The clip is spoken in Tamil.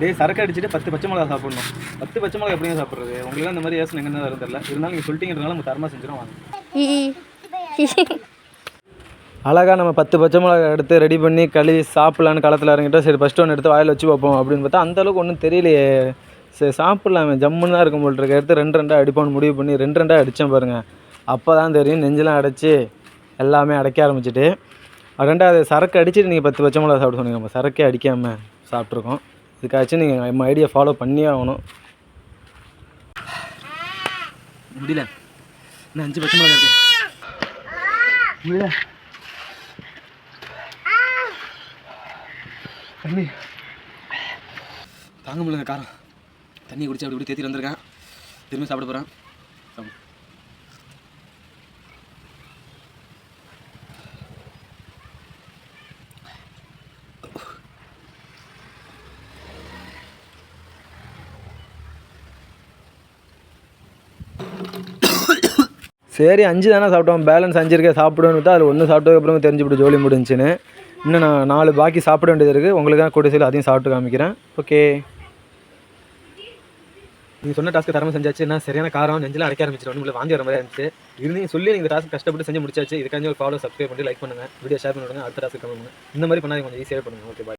டேய் சரக்கு அடிச்சுட்டு 10 பச்சை மிளகா சாப்பிடணும். 10 பச்சை மிளகா எப்படிங்க சாப்பிட்றது? உங்களுக்கு அந்த மாதிரி யோசனை எங்கே வரும் தெரியல. இருந்தாலும் நீங்கள் சொல்லிட்டீங்கிறதுனால நம்ம தரமாக செஞ்சிடும் வாங்க. அழகாக நம்ம 10 பச்சை மிளகா எடுத்து ரெடி பண்ணி கழுவி சாப்பிட்லான்னு களத்தில் இறங்கிட்டோம். சரி ஃபஸ்ட்டு ஒன்று எடுத்து வாயில் வச்சு பார்ப்போம் அப்படின்னு பார்த்தா அந்தளவுக்கு ஒன்றும் தெரியலையே. சரி சாப்பிட்லாமே ஜம்முன்னு தான் இருக்கும் போல் இருக்கு. எடுத்து 2 அடிப்போன்னு முடிவு பண்ணி 2 அடித்தேன் பாருங்கள். அப்போ தான் தெரியும் நெஞ்செலாம் அடைச்சி எல்லாமே அடைக்க ஆரம்பிச்சிட்டு. 2வது சரக்கு அடிச்சுட்டு நீங்கள் 10 பச்சை மிளகா சாப்பிட சொன்னீங்க. நம்ம சரக்கே அடிக்காமல் சாப்பிட்ருக்கோம். இதுக்காச்சும் நீங்கள் நம்ம ஐடியா ஃபாலோ பண்ணியே ஆகணும். முடியல இன்னும் 5 பச்சை மிளகா இருக்கு. முடியல தண்ணி தாங்க முடியலங்க. காரம் தண்ணி குடிச்சு அப்படி இப்படி தேத்திட்டு வந்திருக்கேன். திரும்பி சாப்பிட போகிறேன். சரி 5 தானே சாப்பிட்டோம். பேலன்ஸ் 5 இருக்கே சாப்பிடுன்னு தான். அதில் 1 சாப்பிட்டதுக்கப்புறம் தெரிஞ்சுவிட்டு ஜோலி முடிஞ்சுன்னு. இன்னும் நான் 4 பாக்கி சாப்பிட வேண்டியது இருக்குது. உங்களுக்காக கூட சைடில் அதையும் சாப்பிட்டு காமிக்கிறேன். ஓகே நீங்கள் சொன்ன டாஸ்க்கு தரமாக செஞ்சாச்சு. நான் சரியான காரம் நெஞ்செல்லாம் அடைக்க ஆரம்பிச்சிடும். உங்களுக்கு வாந்தி வர மாதிரி இருந்துச்சு. இருந்தீங்க சொல்லி நீங்கள் இந்த டாஸ்க் கஷ்டப்பட்டு செஞ்சு முடிச்சாச்சு. இதுக்காக ஒரு ஃபாலோ சப்ஸ்கிரைப் பண்ணி லைக் பண்ணுங்கள். வீடியோ ஷேர் பண்ணுங்கள். அடுத்த டாஸ்க்கு கமெண்ட் பண்ணுங்கள். இந்த மாதிரி பண்ணால் கொஞ்சம் ஈஸியாக பண்ணுங்கள். Okay bye.